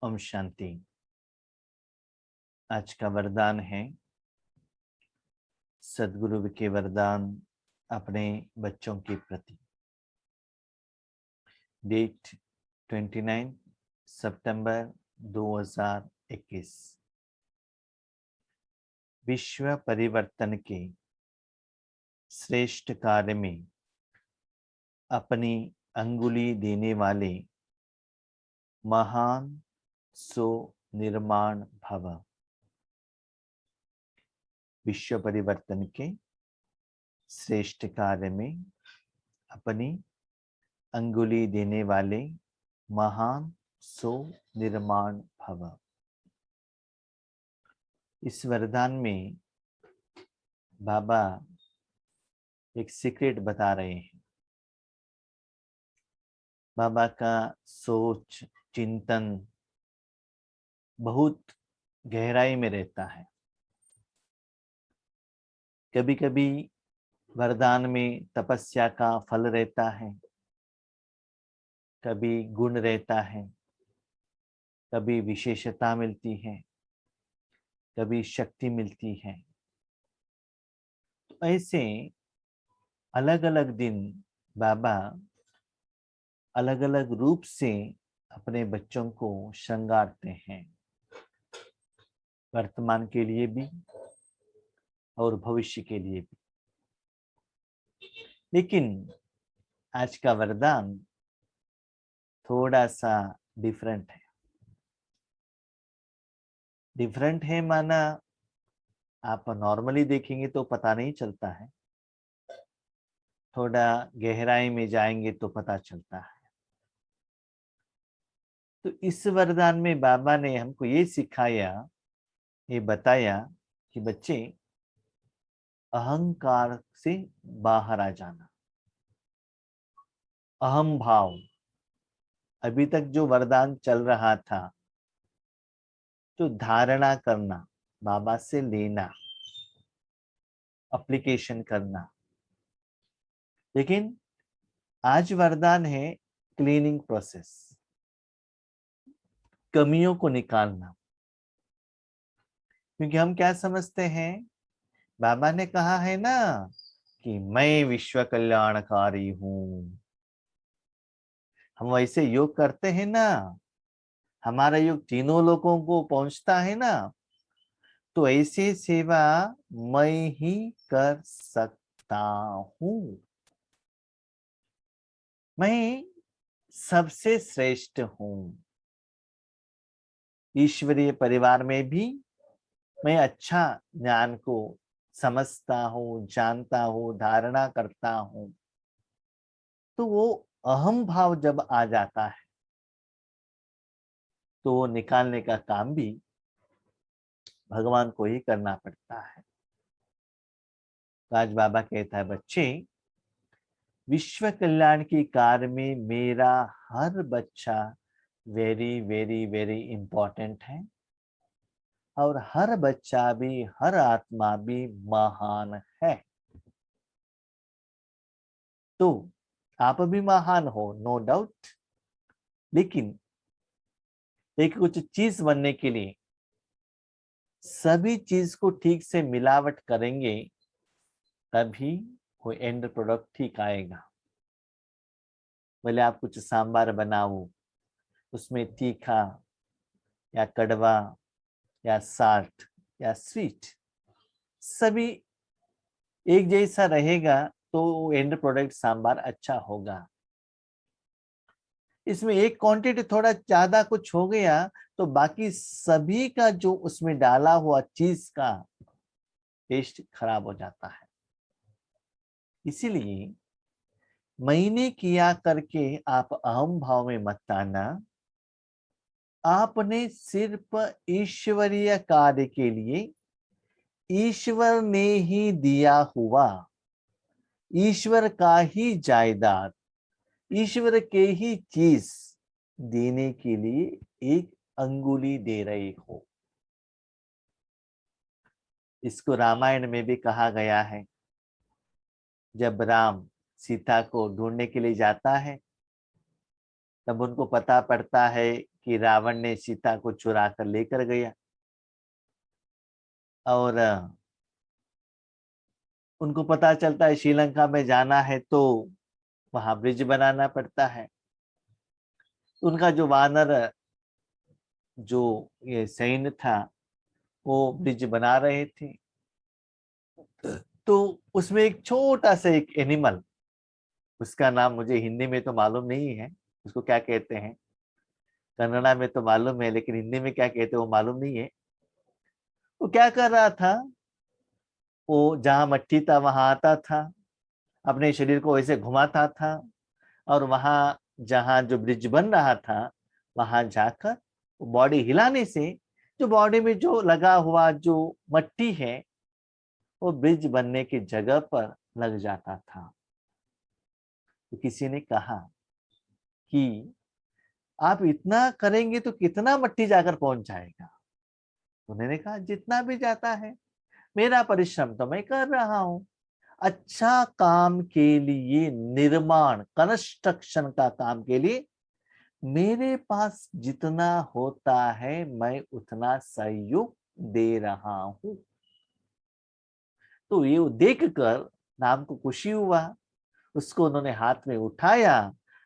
ओम शांति। आज का वरदान है सद्गुरु के वरदान अपने बच्चों के प्रति। डेट 29 सितंबर 2021। विश्व परिवर्तन के श्रेष्ठ कार्य में अपनी अंगुली देने वाले महान सो निर्माण भव। विश्व परिवर्तन के श्रेष्ठ कार्य में अपनी अंगुली देने वाले महान सो निर्माण भव। इस वरदान में बाबा एक सीक्रेट बता रहे हैं। बाबा का सोच चिंतन बहुत गहराई में रहता है। कभी कभी वरदान में तपस्या का फल रहता है, कभी गुण रहता है, कभी विशेषता मिलती है, कभी शक्ति मिलती है। तो ऐसे अलग अलग दिन बाबा अलग अलग रूप से अपने बच्चों को श्रृंगारते हैं, वर्तमान के लिए भी और भविष्य के लिए भी। लेकिन आज का वरदान थोड़ा सा डिफरेंट है। डिफरेंट है माना आप नॉर्मली देखेंगे तो पता नहीं चलता है, थोड़ा गहराई में जाएंगे तो पता चलता है। तो इस वरदान में बाबा ने हमको ये सिखाया, ये बताया कि बच्चे अहंकार से बाहर आ जाना। अहम भाव, अभी तक जो वरदान चल रहा था, तो धारणा करना, बाबा से लेना, एप्लीकेशन करना। लेकिन आज वरदान है क्लीनिंग प्रोसेस, कमियों को निकालना। क्योंकि हम क्या समझते हैं, बाबा ने कहा है ना कि मैं विश्व कल्याणकारी हूं। हम वैसे योग करते हैं ना, हमारा योग तीनों लोगों को पहुंचता है ना, तो ऐसी सेवा मैं ही कर सकता हूं। मैं सबसे श्रेष्ठ हूं। ईश्वरीय परिवार में भी मैं अच्छा ज्ञान को समझता हूं, जानता हूं, धारणा करता हूं। तो वो अहम भाव जब आ जाता है तो वो निकालने का काम भी भगवान को ही करना पड़ता है। आज बाबा कहता है, बच्चे विश्व कल्याण की कार्य में मेरा हर बच्चा वेरी वेरी वेरी इंपॉर्टेंट है, और हर बच्चा भी, हर आत्मा भी महान है। तो आप भी महान हो, नो डाउट। लेकिन एक कुछ चीज बनने के लिए सभी चीज को ठीक से मिलावट करेंगे, तभी वो एंड प्रोडक्ट ठीक आएगा। भले आप कुछ सांबार बनाओ, उसमें तीखा या कड़वा या साल्ट या स्वीट सभी एक जैसा रहेगा, तो एंड प्रोडक्ट सांबार अच्छा होगा। इसमें एक क्वांटिटी थोड़ा ज्यादा कुछ हो गया तो बाकी सभी का जो उसमें डाला हुआ चीज का टेस्ट खराब हो जाता है। इसीलिए मैंने किया करके आप अहम भाव में मत आना। आपने सिर्फ ईश्वरीय कार्य के लिए ईश्वर ने ही दिया हुआ, ईश्वर का ही जायदाद, ईश्वर के ही चीज देने के लिए एक अंगुली दे रहे हो। इसको रामायण में भी कहा गया है। जब राम सीता को ढूंढने के लिए जाता है तब उनको पता पड़ता है कि रावण ने सीता को चुरा कर लेकर गया, और उनको पता चलता है श्रीलंका में जाना है तो वहां ब्रिज बनाना पड़ता है। उनका जो वानर जो ये सैन्य था वो ब्रिज बना रहे थे, तो उसमें एक छोटा सा एक एनिमल, उसका नाम मुझे हिंदी में तो मालूम नहीं है, उसको क्या कहते हैं, कन्नड़ा में तो मालूम है लेकिन हिंदी में क्या कहते हैं वो मालूम नहीं है। वो क्या कर रहा था, वो जहां मट्टी था वहां आता था, अपने शरीर को ऐसे घुमाता था, और वहां जहां जो ब्रिज बन रहा था वहां जाकर बॉडी हिलाने से जो बॉडी में जो लगा हुआ जो मट्टी है वो ब्रिज बनने की जगह पर लग जाता था। तो किसी ने कहा कि आप इतना करेंगे तो कितना मट्टी जाकर पहुंच जाएगा। उन्होंने कहा जितना भी जाता है, मेरा परिश्रम तो मैं कर रहा हूं, अच्छा काम के लिए, निर्माण कंस्ट्रक्शन का काम के लिए मेरे पास जितना होता है मैं उतना सहयोग दे रहा हूं। तो ये देखकर राम को खुशी हुआ, उसको उन्होंने हाथ में उठाया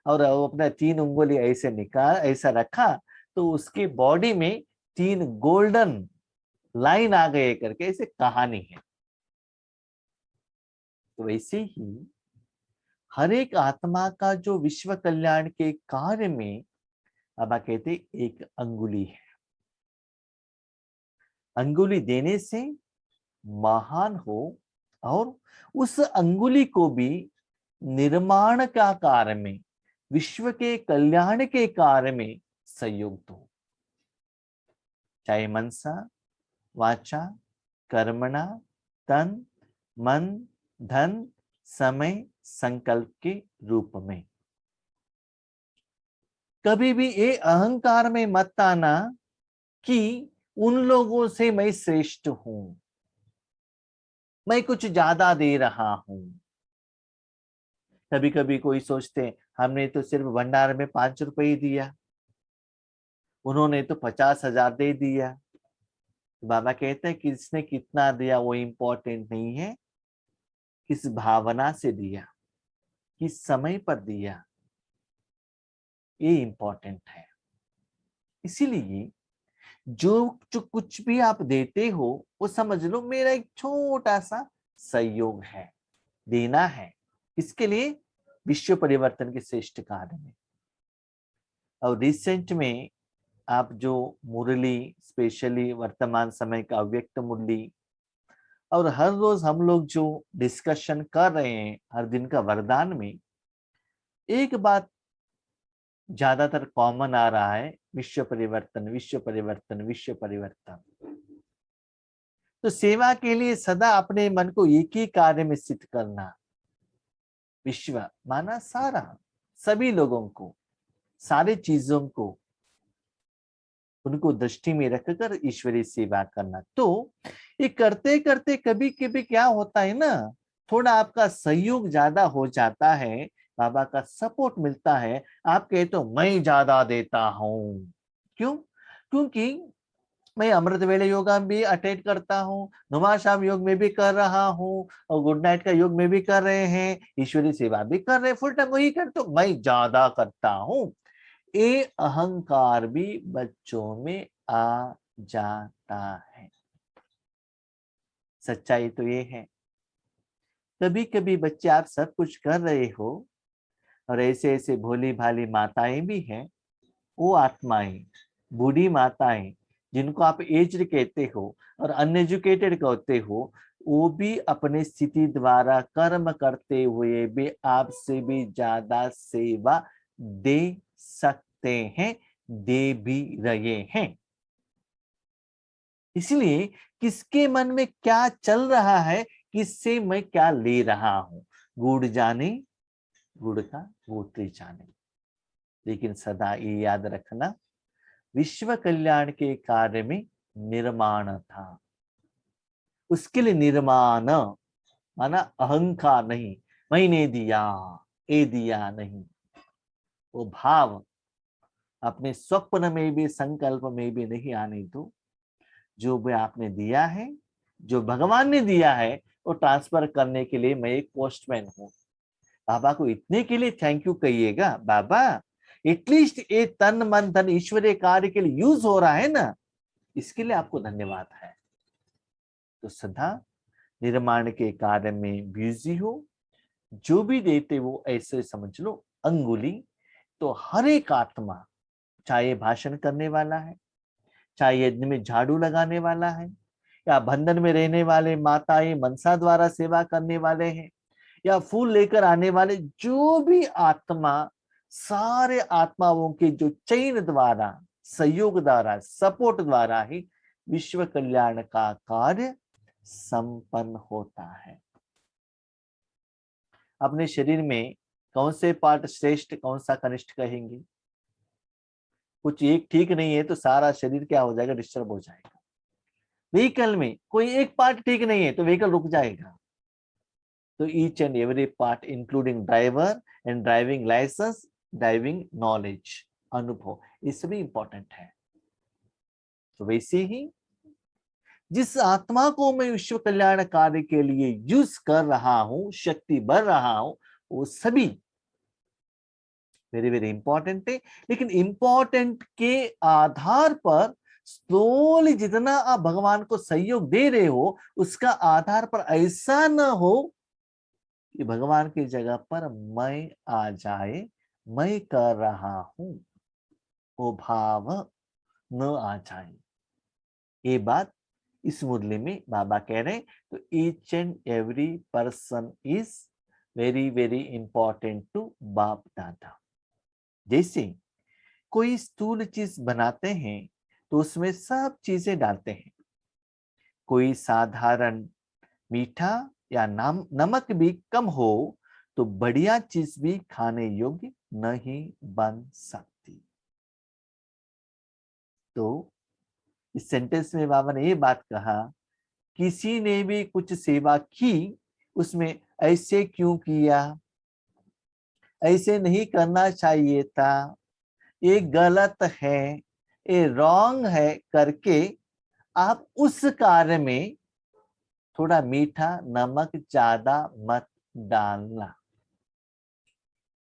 और वो अपना 3 उंगली ऐसे निकाल, ऐसा रखा, तो उसकी बॉडी में 3 गोल्डन लाइन आ गए करके ऐसे कहानी है। तो वैसे ही हर एक आत्मा का जो विश्व कल्याण के कार्य में बाबा कहते एक अंगुली है, अंगुली देने से महान हो, और उस अंगुली को भी निर्माण का कार्य में, विश्व के कल्याण के कार्य में सहयोग दो, चाहे मनसा वाचा कर्मणा तन मन धन समय संकल्प के रूप में। कभी भी ये अहंकार में मत आना कि उन लोगों से मैं श्रेष्ठ हूं, मैं कुछ ज्यादा दे रहा हूं। कभी कभी कोई सोचते हमने तो सिर्फ भंडार में 5 रुपए ही दिया, उन्होंने तो 50,000 दे दिया। तो बाबा कहते हैं किसने कितना दिया वो इम्पोर्टेंट नहीं है, किस भावना से दिया, किस समय पर दिया, ये इम्पोर्टेंट है। इसीलिए जो जो कुछ भी आप देते हो वो समझ लो मेरा एक छोटा सा सहयोग है, देना है, इसके लिए विश्व परिवर्तन के श्रेष्ठ कार्य में। और रिसेंट में आप जो मुरली, स्पेशली वर्तमान समय का अव्यक्त मुरली, और हर रोज हम लोग जो डिस्कशन कर रहे हैं हर दिन का वरदान में, एक बात ज्यादातर कॉमन आ रहा है, विश्व परिवर्तन विश्व परिवर्तन विश्व परिवर्तन। तो सेवा के लिए सदा अपने मन को एक ही कार्य में स्थित करना, विश्व माना सारा, सभी लोगों को, सारी चीजों को उनको दृष्टि में रखकर ईश्वरीय सेवा करना। तो ये करते करते कभी कभी क्या होता है ना, थोड़ा आपका सहयोग ज्यादा हो जाता है, बाबा का सपोर्ट मिलता है, आप कहे तो मैं ज्यादा देता हूं। क्यों? क्योंकि मैं अमृत वेले योगा भी अटेंड करता हूँ, नुमा शाम योग में भी कर रहा हूँ, और गुड नाइट का योग में भी कर रहे हैं, ईश्वरी सेवा भी कर रहे हैं, फुल टाइम वही कर, तो मैं ज्यादा करता हूँ। ये अहंकार भी बच्चों में आ जाता है। सच्चाई तो ये है, कभी कभी बच्चे आप सब कुछ कर रहे हो और ऐसे ऐसे भोली भाली माताएं भी हैं, वो आत्माएं, बूढ़ी माताएं जिनको आप एज्ड कहते हो और अनएजुकेटेड कहते हो, वो भी अपने स्थिति द्वारा कर्म करते हुए भी आपसे भी ज्यादा सेवा दे सकते हैं, दे भी रहे हैं। इसलिए किसके मन में क्या चल रहा है, किससे मैं क्या ले रहा हूं, गुड़ जाने गुड़ का गोत्री जाने। लेकिन सदा ये याद रखना, विश्व कल्याण के कार्य में निर्माण था, उसके लिए निर्माण माना अहंकार नहीं, मैंने दिया, ये दिया नहीं, वो भाव अपने स्वप्न में भी, संकल्प में भी नहीं आने दो। जो भी आपने दिया है, जो भगवान ने दिया है, वो ट्रांसफर करने के लिए मैं एक पोस्टमैन हूँ। बाबा को इतने के लिए थैंक यू कहिएगा, बाबा एटलीस्ट ये तन मन धन ईश्वरीय कार्य के लिए यूज हो रहा है ना, इसके लिए आपको धन्यवाद है। तो सदा निर्माण के कार्य में बिजी हो, जो भी देते वो ऐसे समझ लो अंगुली। तो हर एक आत्मा, चाहे भाषण करने वाला है, चाहे यज्ञ में झाड़ू लगाने वाला है, या बंधन में रहने वाले माताएं मनसा द्वारा सेवा करने वाले हैं, या फूल लेकर आने वाले जो भी आत्मा, सारे आत्माओं के जो चयन द्वारा, सहयोग द्वारा, सपोर्ट द्वारा ही विश्व कल्याण का कार्य संपन्न होता है। अपने शरीर में कौन से पार्ट श्रेष्ठ, कौन सा कनिष्ठ कहेंगे? कुछ एक ठीक नहीं है तो सारा शरीर क्या हो जाएगा? डिस्टर्ब हो जाएगा। व्हीकल में कोई एक पार्ट ठीक नहीं है तो व्हीकल रुक जाएगा। तो each and every part including driver and driving licence, driving knowledge, अनुभव, ये सभी इंपॉर्टेंट है। तो वैसे ही जिस आत्मा को मैं विश्व कल्याण कार्य के लिए यूज कर रहा हूं, शक्ति बढ़ रहा हूं, वो सभी वेरी वेरी इंपॉर्टेंट है। लेकिन इंपॉर्टेंट के आधार पर स्लोली जितना आप भगवान को सहयोग दे रहे हो, उसका आधार पर ऐसा न हो कि भगवान की जगह पर मैं आ जाए, मैं कर रहा हूं, वो भाव न आ जाए। ये बात इस मुरली में बाबा कह रहे हैं। तो each and every person is very very important to बाप दादा। जैसे कोई स्थूल चीज बनाते हैं तो उसमें सब चीजें डालते हैं। कोई साधारण मीठा या नमक भी कम हो तो बढ़िया चीज भी खाने योग्य नहीं बन सकती। तो इस सेंटेंस में बाबा ने ये बात कहा, किसी ने भी कुछ सेवा की, उसमें ऐसे क्यों किया, ऐसे नहीं करना चाहिए था, ये गलत है, ये रॉन्ग है करके आप उस कार्य में थोड़ा मीठा नमक ज्यादा मत डालना।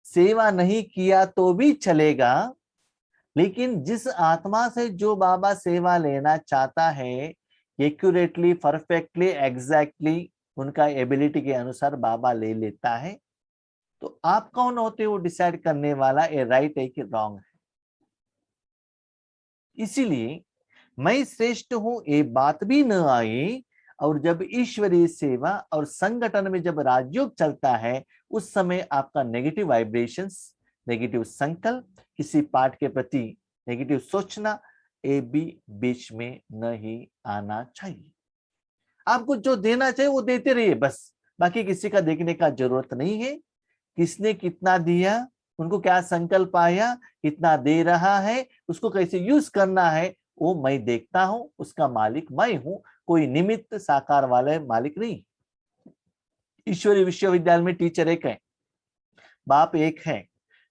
सेवा नहीं किया तो भी चलेगा, लेकिन जिस आत्मा से जो बाबा सेवा लेना चाहता है, एक्यूरेटली, परफेक्टली, एग्जैक्टली उनका एबिलिटी के अनुसार बाबा ले लेता है। तो आप कौन होते हो डिसाइड करने वाला, ये राइट है कि रॉन्ग है? इसीलिए मैं श्रेष्ठ हूं ये बात भी न आई। और जब ईश्वरीय सेवा और संगठन में जब राजयोग चलता है, उस समय आपका नेगेटिव वाइब्रेशंस, नेगेटिव संकल्प, किसी पार्ट के प्रति नेगेटिव सोचना, ये भी बीच में नहीं आना चाहिए। आपको जो देना चाहिए वो देते रहिए बस, बाकी किसी का देखने का जरूरत नहीं है। किसने कितना दिया, उनको क्या संकल्प आया, कितना दे रहा है, उसको कैसे यूज करना है, वो मैं देखता हूं। उसका मालिक मैं हूं, कोई निमित्त साकार वाले मालिक नहीं। ईश्वरीय विश्वविद्यालय में टीचर एक है, बाप एक है,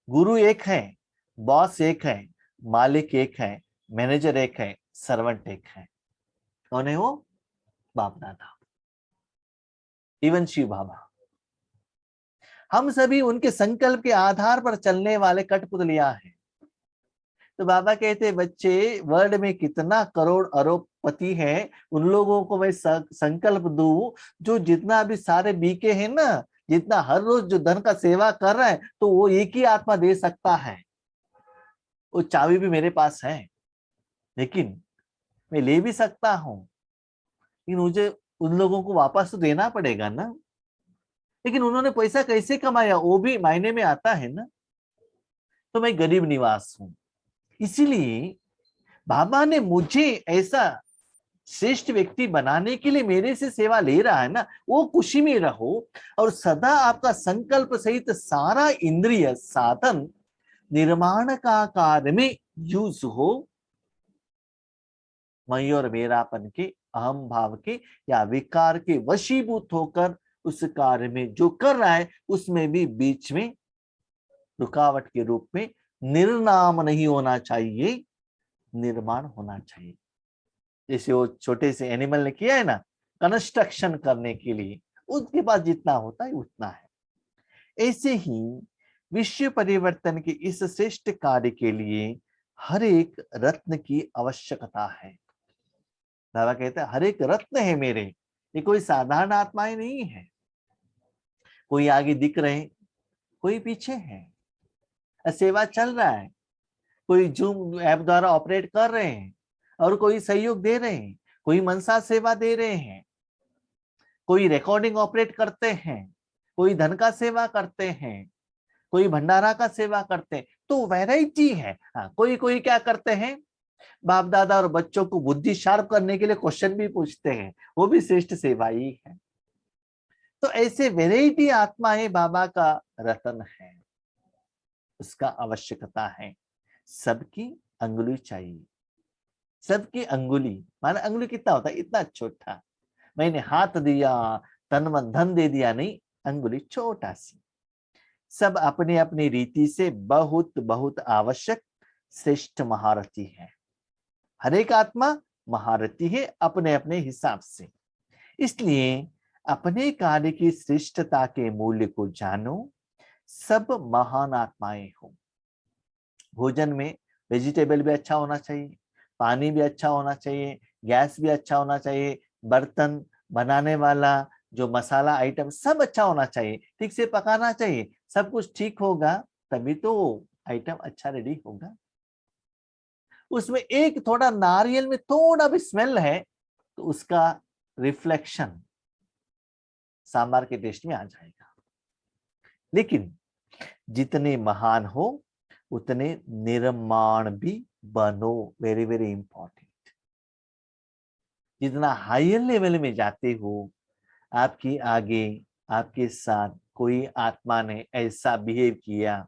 गुरु एक है, बॉस एक है, मालिक एक है, मैनेजर एक है, सर्वेंट एक है। कौन है वो? बाप दादा, इवन शिव बाबा। हम सभी उनके संकल्प के आधार पर चलने वाले कठपुतलियां हैं। तो बाबा कहते बच्चे, वर्ल्ड में कितना करोड़ अरबपति हैं, उन लोगों को मैं संकल्प दूं जो जितना भी सारे बीके हैं ना, जितना हर रोज जो धन का सेवा कर रहा है, तो वो एक ही आत्मा दे सकता है। वो चाबी भी मेरे पास है, लेकिन मैं ले भी सकता हूं, लेकिन मुझे उन लोगों को वापस तो देना पड़ेगा ना। लेकिन उन्होंने पैसा कैसे कमाया, वो भी मायने में आता है ना। तो मैं गरीब निवास हूं, इसीलिए बाबा ने मुझे ऐसा श्रेष्ठ व्यक्ति बनाने के लिए मेरे से सेवा ले रहा है ना, वो खुशी में रहो। और सदा आपका संकल्प सहित सारा इंद्रिय साधन निर्माण का कार्य में यूज हो। मैं और मेरापन के, अहम भाव के या विकार के वशीभूत होकर उस कार्य में जो कर रहा है, उसमें भी बीच में रुकावट के रूप में निर्नाम नहीं होना चाहिए, निर्माण होना चाहिए। जैसे वो छोटे से एनिमल ने किया है ना कंस्ट्रक्शन करने के लिए, उसके पास जितना होता है उतना है। ऐसे ही विश्व परिवर्तन के इस श्रेष्ठ कार्य के लिए हर एक रत्न की आवश्यकता है। बाबा कहते हैं हर एक रत्न है मेरे, ये कोई साधारण आत्माएं नहीं है। कोई आगे दिख रहे, कोई पीछे है, सेवा चल रहा है, कोई जूम ऐप द्वारा ऑपरेट कर रहे हैं और कोई सहयोग दे रहे हैं, कोई मनसा सेवा दे रहे हैं, कोई रिकॉर्डिंग ऑपरेट करते हैं, कोई धन का सेवा करते हैं, कोई भंडारा का सेवा करते हैं। तो वैरायटी है। हाँ, कोई कोई क्या करते हैं, बाप दादा और बच्चों को बुद्धि शार्प करने के लिए क्वेश्चन भी पूछते हैं, वो भी श्रेष्ठ सेवा ही है। तो ऐसे वेराइटी आत्माएं बाबा का रतन है, उसका आवश्यकता है। सबकी अंगुली चाहिए, सबकी अंगुली, माना अंगुली कितना होता है, इतना छोटा, मैंने हाथ दिया तन मन धन दे दिया, नहीं, अंगुली छोटा सी। सब अपनी अपनी रीति से बहुत बहुत आवश्यक श्रेष्ठ महारथी है। हर एक आत्मा महारथी है अपने अपने हिसाब से। इसलिए अपने कार्य की श्रेष्ठता के मूल्य को जानो। सब महान आत्माएं हो। भोजन में वेजिटेबल भी अच्छा होना चाहिए, पानी भी अच्छा होना चाहिए, गैस भी अच्छा होना चाहिए, बर्तन बनाने वाला जो मसाला आइटम सब अच्छा होना चाहिए, ठीक से पकाना चाहिए। सब कुछ ठीक होगा तभी तो आइटम अच्छा रेडी होगा। उसमें एक थोड़ा नारियल में थोड़ा भी स्मेल है तो उसका रिफ्लेक्शन सांबार के टेस्ट में आ जाएगा। लेकिन जितने महान हो उतने निर्माण भी बनो, वेरी वेरी इंपॉर्टेंट। जितना हायर लेवल में जाते हो, आपके आगे आपके साथ कोई आत्मा ने ऐसा बिहेव किया,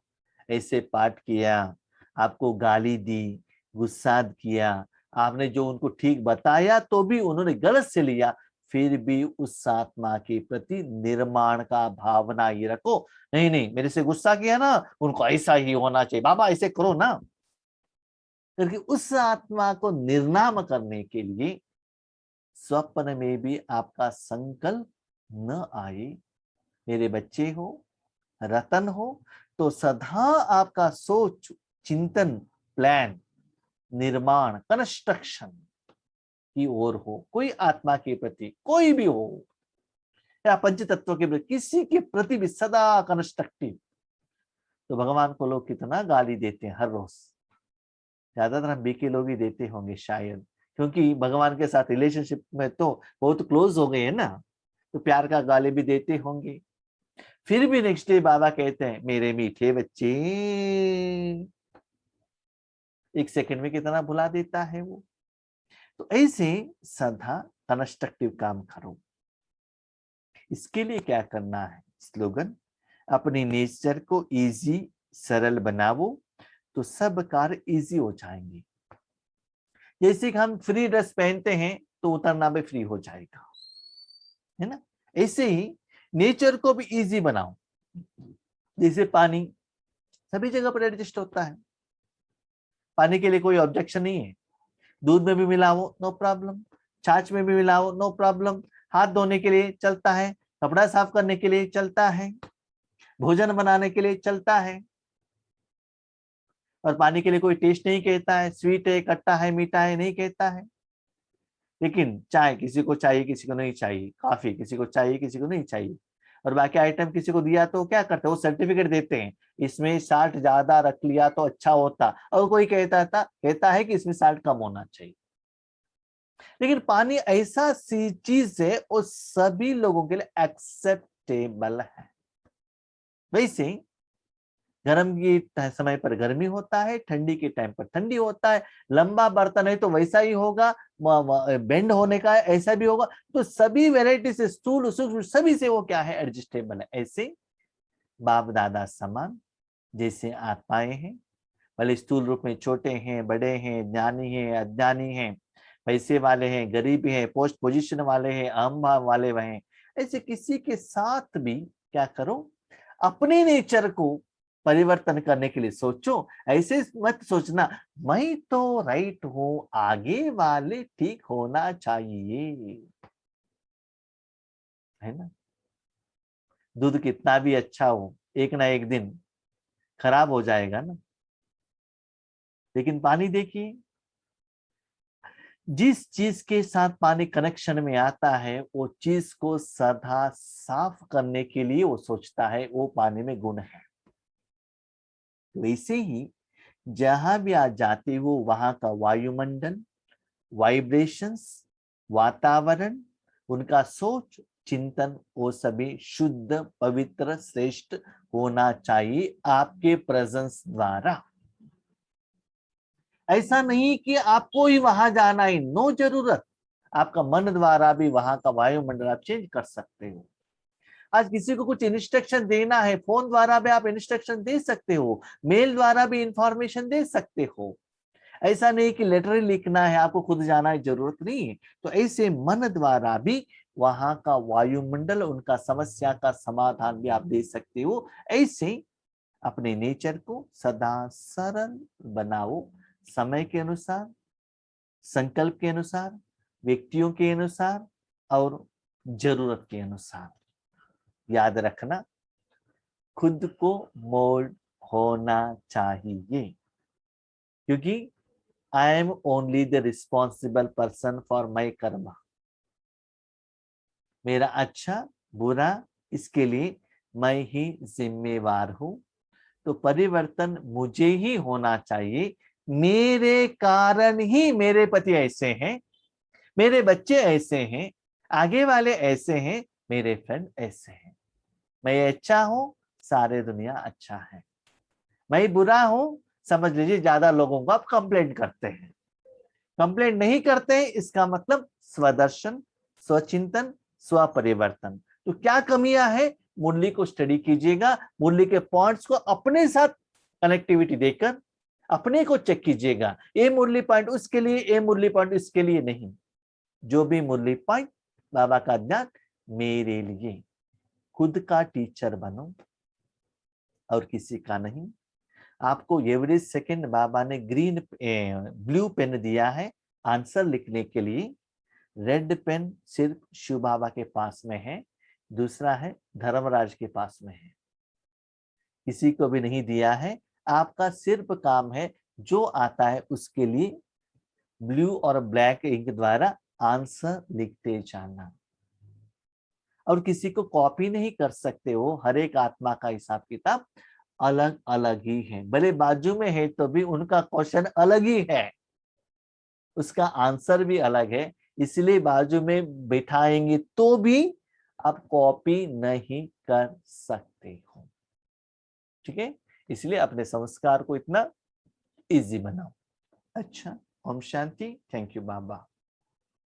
ऐसे पाठ किया, आपको गाली दी, गुस्सा किया, आपने जो उनको ठीक बताया तो भी उन्होंने गलत से लिया, फिर भी उस आत्मा के प्रति निर्माण का भावना ये रखो, नहीं नहीं मेरे से गुस्सा किया ना, उनको ऐसा ही होना चाहिए, बाबा ऐसे करो ना। क्योंकि उस आत्मा को निर्नाम करने के लिए स्वप्न में भी आपका संकल्प न आए, मेरे बच्चे हो, रतन हो, तो सदा आपका सोच, चिंतन, प्लान, निर्माण, कंस्ट्रक्शन की ओर हो। कोई आत्मा के प्रति कोई भी हो या पंच तत्व के प्रति, किसी के प्रति भी सदा कंस्ट्रक्टिव। तो भगवान को लोग कितना गाली देते हैं हर रोज, ज्यादातर हम बीके लोग ही देते होंगे शायद, क्योंकि भगवान के साथ रिलेशनशिप में तो बहुत क्लोज हो गए हैं ना, तो प्यार का गाली भी देते होंगे। फिर भी नेक्स्ट डे बाबा कहते हैं मेरे मीठे बच्चे, एक सेकंड में कितना भुला देता है वो। तो ऐसे सदा कंस्ट्रक्टिव काम करो। इसके लिए क्या करना है, स्लोगन, अपनी नेचर को इजी सरल बनाओ तो सब कार्य इजी हो जाएंगे। जैसे कि हम फ्री ड्रेस पहनते हैं तो उतरना भी फ्री हो जाएगा, है ना। ऐसे ही नेचर को भी इजी बनाओ। जैसे पानी सभी जगह पर एडजस्ट होता है, पानी के लिए कोई ऑब्जेक्शन नहीं है। दूध में भी मिलाओ नो प्रॉब्लम, छाछ में भी मिलाओ नो प्रॉब्लम, हाथ धोने के लिए चलता है, कपड़ा साफ करने के लिए चलता है, भोजन बनाने के लिए चलता है। और पानी के लिए कोई टेस्ट नहीं कहता है, स्वीट है, खट्टा है, मीठा है, नहीं कहता है। लेकिन चाय किसी को चाहिए, किसी को नहीं चाहिए, कॉफी किसी को चाहिए, किसी को नहीं चाहिए। और बाकी आइटम किसी को दिया तो क्या करते हैं, वो सर्टिफिकेट देते हैं, इसमें साल्ट ज्यादा रख लिया तो अच्छा होता, और कोई कहता है कि इसमें साल्ट कम होना चाहिए। लेकिन पानी ऐसा सी चीज है वो सभी लोगों के लिए एक्सेप्टेबल है। वैसे गर्म के समय पर गर्मी होता है, ठंडी के टाइम पर ठंडी होता है, लंबा बर्तन है तो वैसा ही होगा, बेंड होने का ऐसा भी होगा। तो सभी वेराइटी से स्थूल सूक्ष्म सभी से वो क्या है, एडजस्टेबल है। ऐसे बाप दादा समान जैसे आत्माएं हैं, भले स्थूल रूप में छोटे हैं, बड़े हैं, ज्ञानी हैं, अज्ञानी हैं, पैसे वाले हैं, गरीब हैं, पोस्ट पोजीशन वाले हैं, अहम भाव वाले हैं, ऐसे किसी के साथ भी क्या करो, अपने नेचर को परिवर्तन करने के लिए सोचो। ऐसे मत सोचना मैं तो राइट हूं, आगे वाले ठीक होना चाहिए, है ना। दूध कितना भी अच्छा हो, एक ना एक दिन खराब हो जाएगा ना। लेकिन पानी देखिए, जिस चीज के साथ पानी कनेक्शन में आता है वो चीज को सदा साफ करने के लिए वो सोचता है, वो पानी में गुण है। वैसे ही जहां भी आप जाते हो वहां का वायुमंडल, वाइब्रेशंस, वातावरण, उनका सोच चिंतन, वो सभी शुद्ध पवित्र श्रेष्ठ होना चाहिए आपके प्रेजेंस द्वारा। ऐसा नहीं कि आपको ही वहां जाना है, नो जरूरत। आपका मन द्वारा भी वहां का वायुमंडल आप चेंज कर सकते हो। आज किसी को कुछ इंस्ट्रक्शन देना है, फोन द्वारा भी आप इंस्ट्रक्शन दे सकते हो, मेल द्वारा भी इंफॉर्मेशन दे सकते हो। ऐसा नहीं कि लेटर लिखना है, आपको खुद जाना है, जरूरत नहीं है। तो ऐसे मन द्वारा भी वहां का वायुमंडल, उनका समस्या का समाधान भी आप दे सकते हो। ऐसे अपने नेचर को सदा सरल बनाओ, समय के अनुसार, संकल्प के अनुसार, व्यक्तियों के अनुसार और जरूरत के अनुसार। याद रखना, खुद को मोल्ड होना चाहिए, क्योंकि I am only the responsible person for my Karma. मेरा अच्छा बुरा इसके लिए मैं ही जिम्मेवार हूं। तो परिवर्तन मुझे ही होना चाहिए। मेरे कारण ही मेरे पति ऐसे हैं, मेरे बच्चे ऐसे हैं, आगे वाले ऐसे हैं, मेरे फ्रेंड ऐसे हैं। मैं अच्छा हूं, सारे दुनिया अच्छा है। मैं बुरा हूं, समझ लीजिए ज्यादा लोगों को आप कंप्लेंट करते हैं। कंप्लेंट नहीं करते हैं इसका मतलब स्वदर्शन, स्वचिंतन, स्व परिवर्तन। तो क्या कमियां है, मुरली को स्टडी कीजिएगा, मुरली के पॉइंट्स को अपने साथ कनेक्टिविटी देकर अपने को चेक कीजिएगा। ये मुरली पॉइंट उसके लिए, ये मुरली पॉइंट इसके लिए नहीं। जो भी मुरली पॉइंट, बाबा का ज्ञान मेरे लिए। खुद का टीचर बनो और किसी का नहीं। आपको एवरी सेकंड बाबा ने ब्लू पेन दिया है आंसर लिखने के लिए। रेड पेन सिर्फ शिव बाबा के पास में है, दूसरा है धर्मराज के पास में है, किसी को भी नहीं दिया है। आपका सिर्फ काम है जो आता है उसके लिए ब्लू और ब्लैक इंक द्वारा आंसर लिखते जाना। और किसी को कॉपी नहीं कर सकते हो, हर एक आत्मा का हिसाब किताब अलग अलग ही है। भले बाजू में है तो भी उनका क्वेश्चन अलग ही है, उसका आंसर भी अलग है। इसलिए बाजू में बिठाएंगे तो भी आप कॉपी नहीं कर सकते हो, ठीक है। इसलिए अपने संस्कार को इतना इजी बनाओ। अच्छा, Om Shanti. Thank you Baba.